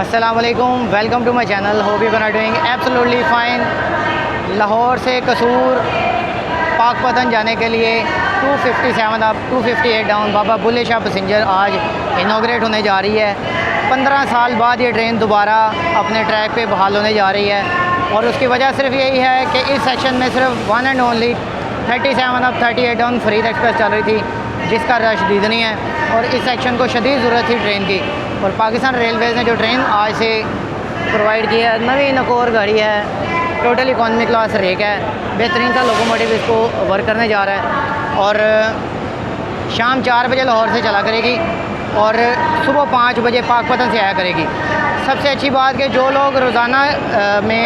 अस्सलाम वालेकुम, welcome to my channel. Hope you are doing absolutely fine. Lahore से कसूर पाकपतन जाने के लिए 257 up 258 down Baba Bulleh Shah passenger आज इनाग्रेट होने जा रही है। 15 साल बाद ये ट्रेन दोबारा अपने ट्रैक पे बहाल होने जा रही है और उसकी वजह सिर्फ यही है कि इस सेक्शन में सिर्फ one and only 37 up 38 down Farid express चल रही थी, जिसका रश दीदनी है और इस सेक्शन को शदीद ज़रूरत थी ट्रेन की। और पाकिस्तान रेलवेज़ ने जो ट्रेन आज से प्रोवाइड की है, नवी नकोर गाड़ी है, टोटल इकॉनमी क्लास रेक है, बेहतरीन सा लोकोमोटिव इसको वर्क करने जा रहा है और शाम 4 बजे लाहौर से चला करेगी और सुबह 5 बजे पाकपतन से आया करेगी। सबसे अच्छी बात कि जो लोग रोज़ाना में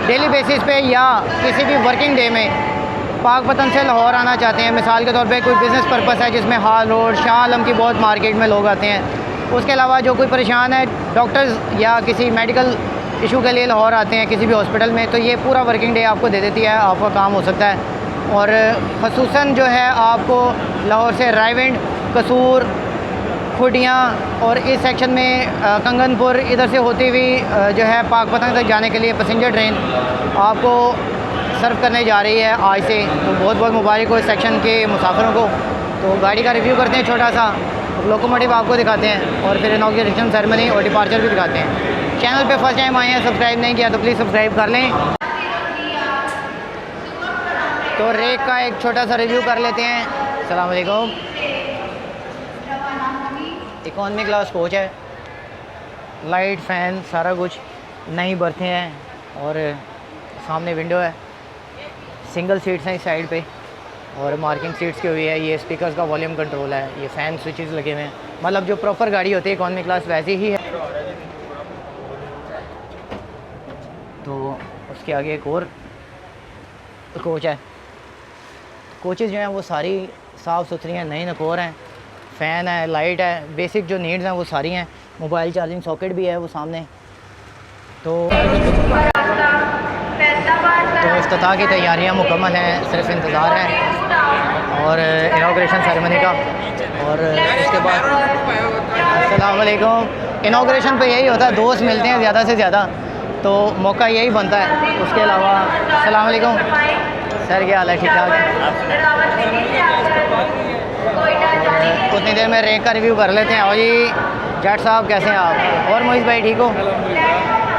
डेली बेसिस पे या किसी भी वर्किंग डे में पाकपतन से लाहौर आना चाहते हैं, मिसाल के तौर पे कोई बिज़नेस पर्पस है जिसमें हाल रोड शाह आलम की बहुत मार्केट में लोग आते हैं, उसके अलावा जो कोई परेशान है डॉक्टर्स या किसी मेडिकल इशू के लिए लाहौर आते हैं किसी भी हॉस्पिटल में, तो ये पूरा वर्किंग डे आपको दे देती है, आपका काम हो सकता है। और ख़ुसूसन जो है आपको लाहौर से रायविंड, कसूर, खुडियाँ और इस सेक्शन में कंगनपुर इधर से होती हुई जो है पाकपतन तक जाने के लिए पैसेंजर ट्रेन आपको सर्व करने जा रही है आज से। तो बहुत बहुत मुबारक हो इस सेक्शन के मुसाफिरों को। तो गाड़ी का रिव्यू करते हैं छोटा सा, लोकोमोटिव आपको दिखाते हैं और फिर इनॉग्रेशन सेरेमनी और डिपार्चर भी दिखाते हैं। चैनल पे फर्स्ट टाइम आए हैं, सब्सक्राइब नहीं किया तो प्लीज़ सब्सक्राइब कर लें। तो रेक का एक छोटा सा रिव्यू कर लेते हैं। अस्सलाम वालेकुम। इकॉनमी क्लास कोच है, लाइट फ़ैन सारा कुछ, नई बर्थें हैं और सामने विंडो है, सिंगल सीट्स हैं इस साइड पे और मार्किंग सीट्स की हुई है। ये स्पीकर्स का वॉल्यूम कंट्रोल है, ये फ़ैन स्विचेस लगे हुए हैं, मतलब जो प्रॉपर गाड़ी होती है इकॉनमी क्लास वैसी ही है। तो उसके आगे एक और कोच है। कोचेज़ जो हैं वो सारी साफ़ सुथरी हैं, नई नकोर हैं, फ़ैन है, लाइट है, बेसिक जो नीड्स हैं वो सारी हैं। मोबाइल चार्जिंग सॉकेट भी है वो सामने। तो इफ्तिताह की तैयारियां मुकम्मल हैं, सिर्फ इंतज़ार है और इनाग्रेशन सेरेमनी का। और उसके बाद अस्सलाम वालेकुम। इनाग्रेशन पे यही होता है, दोस्त मिलते हैं ज़्यादा से ज़्यादा, तो मौका यही बनता है। उसके अलावा अस्सलाम वालेकुम सर, क्या हाल है? ठीक ठाक। उतनी देर में रेक का रिव्यू कर लेते हैं। और जी जट साहब कैसे हैं आप? और मोहित भाई ठीक हो?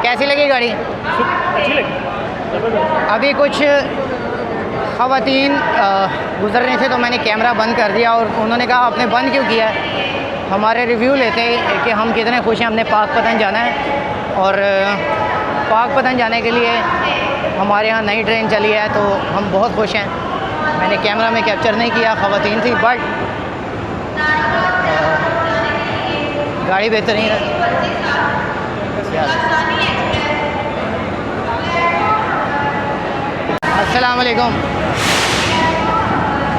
कैसी लगी गाड़ी? अच्छी लगी। अभी कुछ ख़वातीन गुज़र रही थी तो मैंने कैमरा बंद कर दिया और उन्होंने कहा आपने बंद क्यों किया है? हमारे रिव्यू लेते कि हम कितने खुश हैं, हमने पाकपतन जाना है और पाकपतन जाने के लिए हमारे यहाँ नई ट्रेन चली है तो हम बहुत खुश हैं। मैंने कैमरा में कैप्चर नहीं किया, ख़वातीन थी, बट गाड़ी बेहतरीन है। अस्सलाम वालेकुम।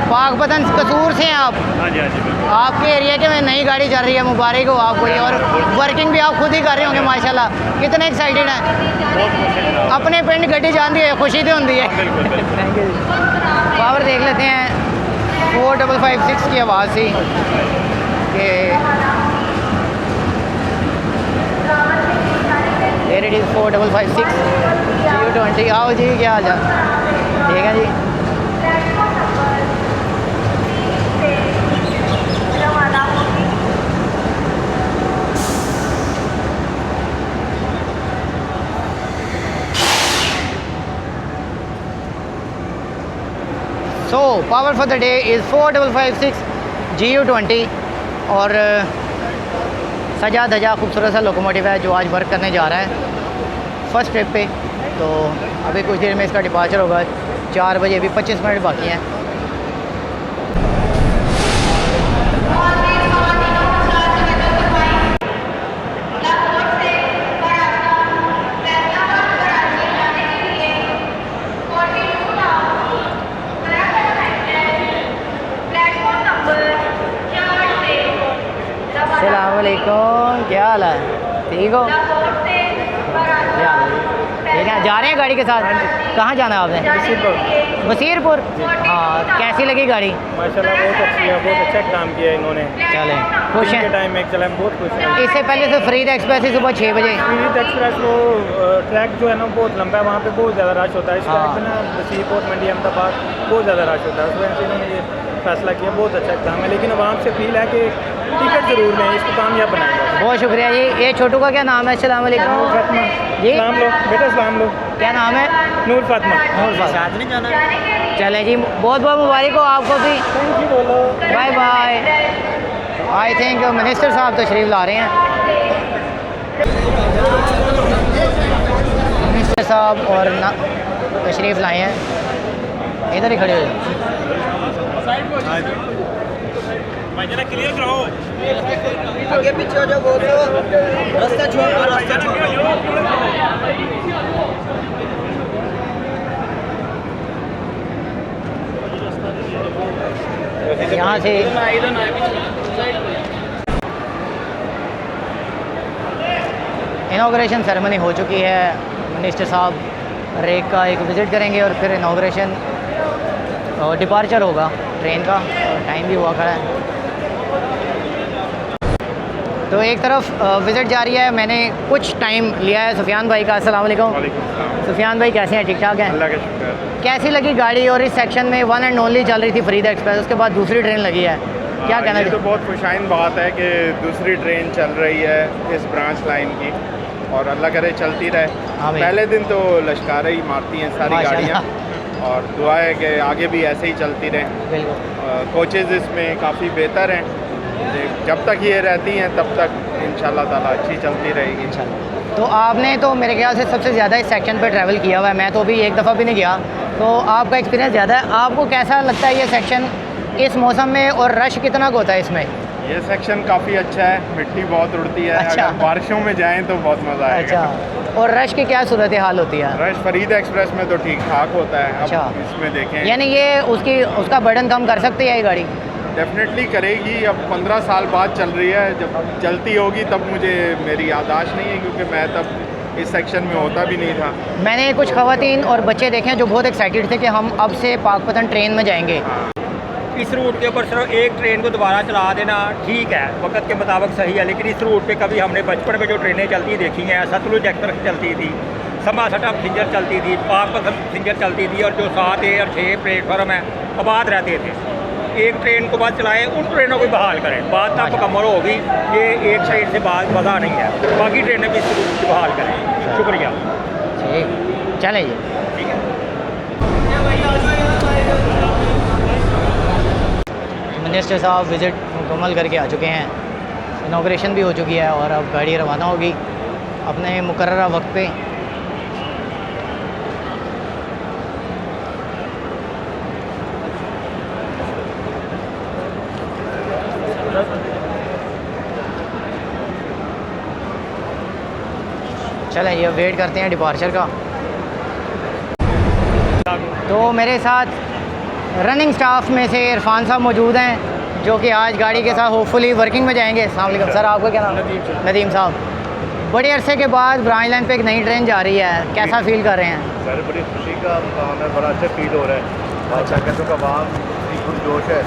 पाकपतन कसूर से हैं आप? हाँ जी, हाँ जी, बिल्कुल। आपके एरिया के में नई गाड़ी चल रही है, मुबारक हो आपको। ये और वर्किंग भी आप खुद ही कर रहे होंगे माशाल्लाह, कितने एक्साइटेड हैं? बहुत खुश हैं। अपने पिंड गड्डी जाती है, खुशी तो होती है। बिल्कुल बिल्कुल। Thank you. पावर देख लेते हैं 4556 की आवाज़ थी कि देयर इट इज़ 4556 GU20। आओ जी, क्या हाल है? ठीक है जी। So power for the day is 4556 GU20 और सजा धजा खूबसूरत सा लोकोमोटिव है जो आज वर्क करने जा रहा है फर्स्ट ट्रिप पे। तो अभी कुछ देर में इसका डिपार्चर होगा, 4 बजे, अभी 25 मिनट बाकी हैं। अस्सलाम वालेकुम, क्या हाल है? ठीक हो? क्या हाल है? ठीक है। जा रहे हैं गाड़ी के साथ? हाँ जी। कहाँ जाना है आपने? बसीरपुर। बसीरपुर। हाँ, कैसी लगी गाड़ी? माशाल्लाह बहुत अच्छी है, बहुत अच्छा काम किया है इन्होंने। चलें, खुश दिन के हैं? टाइम में चला बहुत खुश है। इससे पहले तो फरीद एक्सप्रेस ही सुबह 6 बजे। फरीद एक्सप्रेस वो ट्रैक जो है ना बहुत लंबा है, वहाँ पे बहुत ज़्यादा रश होता है। इस हाँ। ट्रैक पे ना बसीरपुर मंडी अहमदाबाद बहुत ज़्यादा रश होता है। उस वजह से इन्होंने ये फैसला किया, बहुत अच्छा काम है। लेकिन आवाम से अपील है कि टिकट ज़रूर लें, इसको कामयाब बनाएंगे। बहुत शुक्रिया जी। ये छोटू का क्या नाम है? अस्सलाम वालेकुम। नूर फातिमा, जी? सलाम लो बेटा, सलाम लो। क्या नाम है? नूर फातिमा। साथ नहीं जाना? चले जी, बहुत बहुत मुबारक हो आपको भी। थैंक यू बोलो। Bye bye. I think minister साहब तशरीफ ला रहे हैं। मिनिस्टर साहब और ना तशरीफ लाए हैं, इधर ही खड़े हो जाओ। क्लियर कराओ। आगे पीछे हो जाओ, बोलो रास्ता छोड़ दो, रास्ता छोड़ दो। यहाँ से इनाग्रेशन सेरेमनी हो चुकी है। मिनिस्टर साहब रेक का एक विज़िट करेंगे और फिर इनाग्रेशन और डिपार्चर होगा ट्रेन का, और टाइम भी हुआ खड़ा है। तो एक तरफ विज़िट जारी है। मैंने कुछ टाइम लिया है सुफियान भाई का। अस्सलाम वालेकुम। सुफियान भाई कैसे हैं? ठीक ठाक हैं? अल्लाह का शुक्र है। कैसी लगी गाड़ी? और इस सेक्शन में वन एंड ओनली चल रही थी फरीद एक्सप्रेस, उसके बाद दूसरी ट्रेन लगी है, क्या कहना ये तो चाहिए? बहुत खुशाइन बात है कि दूसरी ट्रेन चल रही है इस ब्रांच लाइन की, और अल्लाह करे चलती रहे। हाँ भाई। पहले दिन तो लश्कारें ही मारती हैं सारी माशाल्लाह। गाड़ियाँ, और दुआ है कि आगे भी ऐसे ही चलती रहें। बिल्कुल। कोचेज़ इसमें काफ़ी बेहतर हैं, जब तक ये रहती हैं तब तक इंशाल्लाह ताला अच्छी चलती रहेगी। इंशाल्लाह। तो आपने तो मेरे ख्याल से सबसे ज़्यादा इस सेक्शन पे ट्रैवल किया हुआ है, मैं तो अभी एक दफ़ा भी नहीं गया, तो आपका एक्सपीरियंस ज़्यादा है। आपको कैसा लगता है ये सेक्शन इस मौसम में, और रश कितना होता है इसमें? ये सेक्शन काफ़ी अच्छा है, मिट्टी बहुत उड़ती है। अच्छा। अगर बारिशों में जाएं तो बहुत मज़ा आएगा। अच्छा, और रश की क्या सूरत हाल होती है? रश फरीद एक्सप्रेस में तो ठीक ठाक होता है। अच्छा। अब इसमें देखें, यानी ये उसका बर्डन कम कर सकती है ये गाड़ी? डेफिनेटली करेगी। अब 15 साल बाद चल रही है, जब चलती होगी तब मुझे मेरी याददाश्त नहीं है, क्योंकि मैं तब इस सेक्शन में होता भी नहीं था। मैंने कुछ ख़वातीन और बच्चे देखे हैं जो बहुत एक्साइटेड थे कि हम अब से पाकपतन ट्रेन में जाएंगे। इस रूट के ऊपर सिर्फ एक ट्रेन को दोबारा चला देना ठीक है, वक्त के मुताबिक सही है, लेकिन इस रूट पे कभी हमने बचपन में जो ट्रेनें चलती देखी हैं, सतलुज एक्सप्रेस चलती थी, समा सटप खिंजर चलती थी, पाकपतन खिंजर चलती थी, और जो 7A और 6 प्लेटफॉर्म है आबाद रहते थे। एक ट्रेन को बाद चलाएं, उन ट्रेनों को बहाल करें। बात तब मुकम्मल होगी, ये एक साइड से बात मज़ा नहीं है, बाकी ट्रेनें भी इस रूट को बहाल करें। शुक्रिया। ठीक, चलें जी। ठीक है। मिनिस्टर साहब विज़िट मुकम्मल करके आ चुके हैं, इनाग्रेशन भी हो चुकी है, और अब गाड़ी रवाना होगी अपने मुकर्ररा वक्त पे। चलें ये वेट करते हैं डिपार्चर का। तो मेरे साथ रनिंग स्टाफ में से इरफान साहब मौजूद हैं, जो कि आज गाड़ी के साथ होपफुली वर्किंग में जाएंगे। अस्सलाम वालेकुम सर, आपका क्या नाम है? नदीम साहब। बड़े अरसे के बाद ब्रांच लाइन पे एक नई ट्रेन जा रही है, कैसा फील कर रहे हैं? सर बड़ी खुशी का मुकाम है, बड़ा अच्छा फील हो रहा है। और शरकतों का आवाम बिल्कुल जोश है,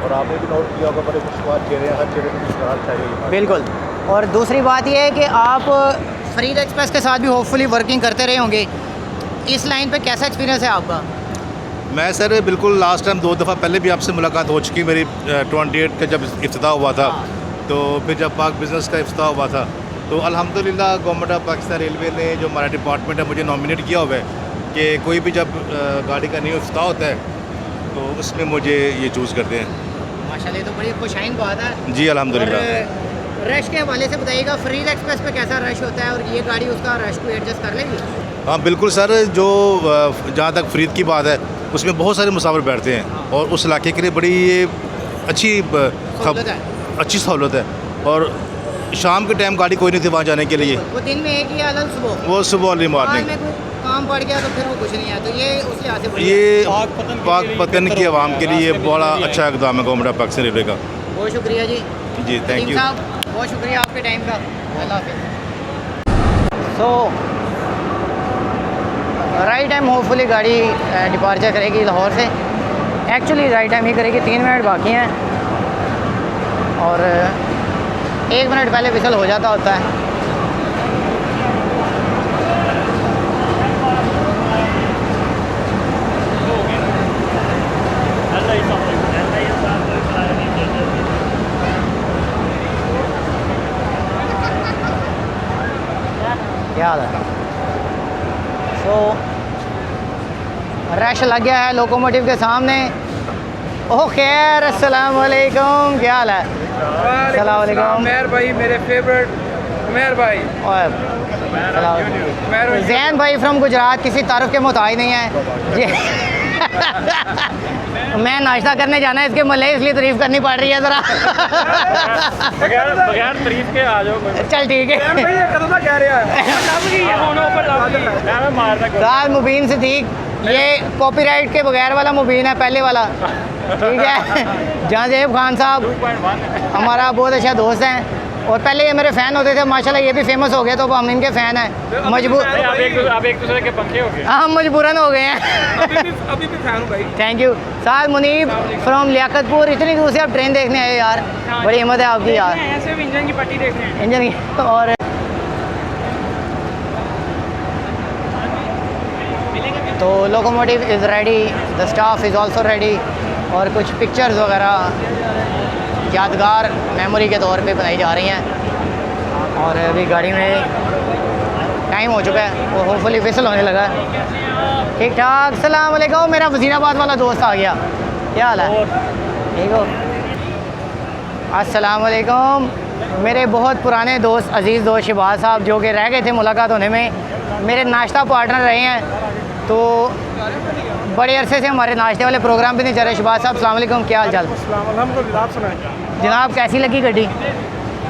और आपने भी नोट किया होगा बड़े खुशगवार चेहरे हैं, हर चेहरे पर मुस्कुराहट चाहिए। बिल्कुल। और दूसरी बात यह है कि आप फरीद एक्सप्रेस के साथ भी होपफुली वर्किंग करते रहे होंगे, इस लाइन पे कैसा एक्सपीरियंस है आपका? मैं सर बिल्कुल लास्ट टाइम 2 दफ़ा पहले भी आपसे मुलाकात हो चुकी मेरी 28 का जब इफ्तिताह हुआ था। हाँ। तो फिर जब पाक बिज़नेस का इफ्तिताह हुआ था, तो अल्हम्दुलिल्लाह गवर्नमेंट ऑफ पाकिस्तान रेलवे ने जो हमारा डिपार्टमेंट है मुझे नॉमिनेट किया हुआ है कि कोई भी जब गाड़ी का न्यू इफ्तिताह होता है तो उसमें मुझे ये चूज़ करते हैं। माशाल्लाह, ये तो बड़ी खुशाइन बात है जी अल्हम्दुलिल्लाह। और रश के हवाले से बताइएगा, फरीद एक्सप्रेस पे कैसा रश होता है, और ये गाड़ी उसका रश को एडजस्ट कर लेगी? हाँ बिल्कुल सर, जो जहाँ तक फरीद की बात है उसमें बहुत सारे मुसाफिर बैठते हैं, और उस इलाके के लिए बड़ी ये अच्छी सहूलत है। अच्छी सहूलत है। और शाम के टाइम गाड़ी कोई नहीं थी वहाँ जाने के लिए, वो दिन में एक ही अलग सुबह, वो सुबह अर्ली बाद मॉर्निंग। में कोई काम पड़ गया तो फिर वो कुछ नहीं है, तो ये उस लिहाज से बढ़िया है। ये पाकपतन की आवाम के लिए बड़ा अच्छा इकदाम है गवर्नमेंट ऑफ पाकिस्तान रेलवे का। बहुत शुक्रिया जी। जी थैंक नदीम यू। साहब बहुत शुक्रिया आपके टाइम का। अल्लाह हाफिज़। सो राइट टाइम होपफुली गाड़ी डिपार्चर करेगी लाहौर से। एक्चुअली राइट टाइम ही करेगी, 3 मिनट बाकी हैं और 1 मिनट पहले विसल हो जाता होता है। क्या हाल है? सो रश लग गया है लोकोमोटिव के सामने। ओह खैर, अस्सलाम वालेकुम, क्या हाल है? अस्सलाम वालेकुम। मेहर भाई मेरे फेवरेट, मेहर भाई। और जैन भाई फ्रॉम गुजरात किसी तारुफ के मोहताज नहीं है ये मैं नाश्ता करने जाना है इसके मल्ले, इसलिए तारीफ करनी पड़ रही है ज़रा बगैर तारीफ के आ जाओ। चल ठीक है। कह रहा है साथ मुबीन सिद्दीक, ये कॉपीराइट के बगैर वाला मुबीन है, पहले वाला, ठीक है। जहांजेब खान साहब हमारा बहुत अच्छा दोस्त हैं और पहले ये मेरे फ़ैन होते थे, माशाल्लाह ये भी फेमस हो गए तो अब हम इनके फ़ैन हैं। मजबूर आप एक दूसरे के पंखे हो गए। हाँ, हम मजबूरन हो गए हैं। अभी भी फैन हूँ भाई। Thank you. साथ मुनीब फ्रॉम लियाकतपुर, इतनी दूर से आप ट्रेन देखने आए यार, बड़ी हिम्मत है आपकी यार। ऐसे इंजन की पट्टी देखने हैं। इंजन की। और तो locomotive is ready, the staff is also ready और कुछ पिक्चर्स वगैरह यादगार मेमोरी के तौर पे बनाई जा रही हैं। और अभी गाड़ी में टाइम हो चुका है, वो होपफुली विसल होने लगा है। ठीक ठाक। सलाम अलैकुम, मेरा वज़ीराबाद वाला दोस्त आ गया, क्या हाल है? ठीक हो? अस्सलाम वालेकुम। मेरे बहुत पुराने दोस्त, अज़ीज़ दोस्त शहबाज साहब, जो कि रह गए थे मुलाकात होने में, मेरे नाश्ता पार्टनर रहे हैं, तो बड़े अरसे से हमारे नाश्ते वाले प्रोग्राम भी नहीं चल रहे। शहबाज साहब अस्सलाम वालेकुम, क्या हाल चाल? अल्हम्दुलिल्लाह। सुनाए जनाब कैसी लगी गड्डी?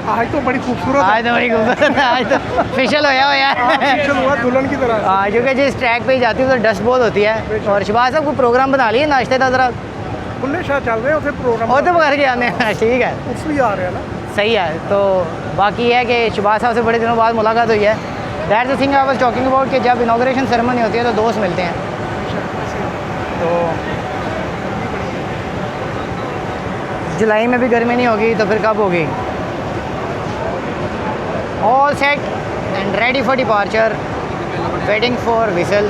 आज तो बड़ी खूबसूरत आज तो बड़ी खूबसूरत, आज तो फिशल होया हुआ है। हुआ दुल्हन की तरह। हाँ, क्योंकि जिस ट्रैक पे ही जाती है तो डस्ट बहुत होती है। और शहबाज साहब को प्रोग्राम बना लिए नाश्ते का ज़रा? खुले शाह चल रहे हैं उसे प्रोग्राम। और तो बगैर के आने हैं, ठीक है, उसलिए आ रहे हैं ना। सही है। तो बाकी है कि शहबाज साहब से बड़े दिनों बाद मुलाकात हुई है। That's the thing I was talking about कि जब इनाग्रेशन सेरेमनी होती है तो दोस्त मिलते हैं। तो जुलाई में भी गर्मी नहीं होगी तो फिर कब होगी? All set and ready for departure, waiting for whistle.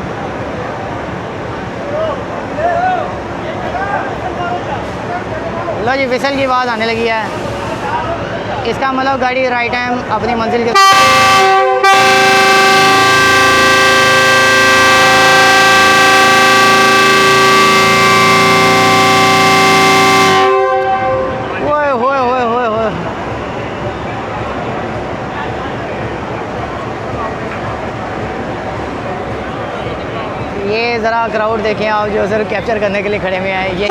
लो जी, विसल की आवाज़ आने लगी है, इसका मतलब गाड़ी राइट टाइम अपनी मंजिल के ये ज़रा क्राउड देखें आप, जो सिर्फ कैप्चर करने के लिए खड़े हुए हैं। ये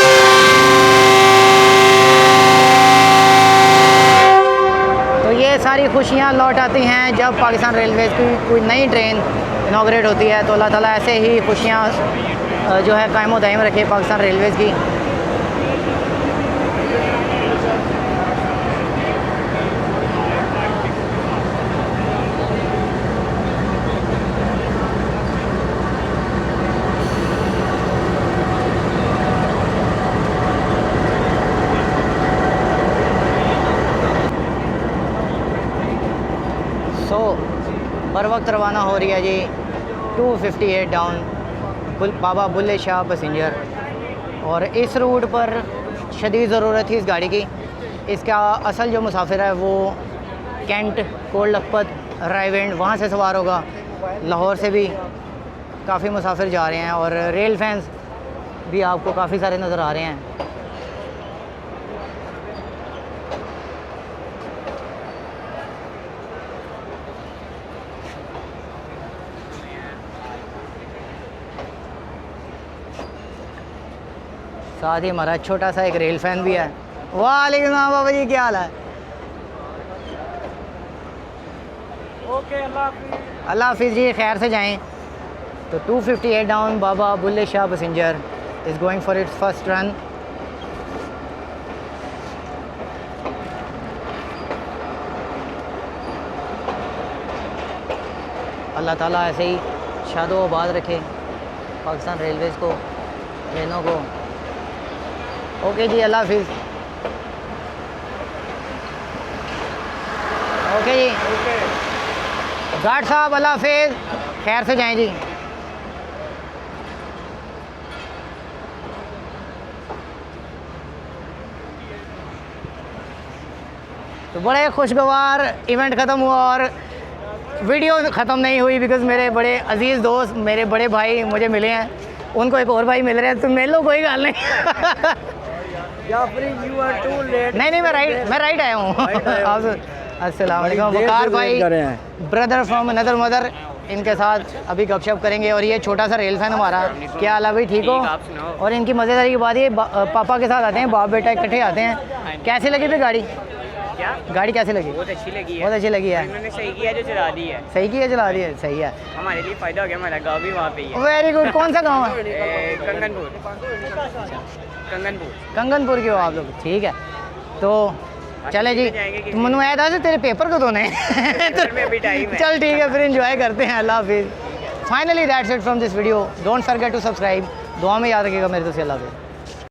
तो ये सारी खुशियाँ लौट आती हैं जब पाकिस्तान रेलवेज़ की कोई नई ट्रेन इनाग्रेट होती है। तो अल्लाह ताला ऐसे ही खुशियाँ जो है कायम व दायम रखे पाकिस्तान रेलवेज़ की। बर वक्त रवाना हो रही है जी 258 डाउन बाबा बुल्ले शाह पैसेंजर। और इस रूट पर शदीद ज़रूरत थी इस गाड़ी की। इसका असल जो मुसाफिर है वो कैंट, कोल्ड लखपत, रायवेंड वहाँ से सवार होगा। लाहौर से भी काफ़ी मुसाफिर जा रहे हैं और रेल फैंस भी आपको काफ़ी सारे नज़र आ रहे हैं। साथ ही हमारा छोटा सा एक रेल फैन भी है। वालेकुम बाबा जी, क्या हाल है? ओके, अल्लाह हाफिज़। अल्लाह हाफिज़ जी, खैर से जाएं। तो 258 down Baba Bulleh Shah passenger is going for its first run. Allah ताला ऐसे ही शादो आबाद रखे पाकिस्तान रेलवेज़ को, ट्रेनों को। ओके जी, अल्लाह हाफिज़। ओके जी, गार्ड साहब अल्लाह हाफिज़, खैर से जाएं जी। तो बड़े खुशगवार इवेंट ख़त्म हुआ और वीडियो ख़त्म नहीं हुई बिकॉज़ मेरे बड़े अजीज़ दोस्त, मेरे बड़े भाई मुझे मिले हैं, उनको एक और भाई मिल रहे हैं, तो मिल लो, कोई गल नहीं। नहीं, मैं राइट आया हूँ। अस्सलाम वालेकुम, वकार भाई, ब्रदर फ्रॉम अनदर मदर, इनके साथ अभी गपशप करेंगे। और ये छोटा सा रेल फैन हमारा, क्या हाल है भाई, ठीक हो? और इनकी मज़ेदारी की बात ये, पापा के साथ आते हैं, बाप बेटा इकट्ठे आते हैं। कैसी लगी फिर गाड़ी? क्या गाड़ी कैसी लगी? बहुत अच्छी लगी है, बहुत अच्छी लगी है। इन्होंने सही किया जो चला दी है, सही किया, चला रही है, सही है, हमारे लिए फ़ायदा हो गया, हमारा गाँव भी वहाँ पे ही है। Very good. कौन सा गाँव है? कंगनपुर। कंगनपुर के हो आप लोग, ठीक है। तो चले जी, तो मनु आया था तेरे पेपर को धोने। में अभी टाइम है। चल ठीक है, फिर एंजॉय करते हैं। अल्लाह हाफिज़। Finally that's it from this video. Don't forget to subscribe. दुआ में याद रखिएगा मेरे दोस्त। अल्लाह हाफिज़।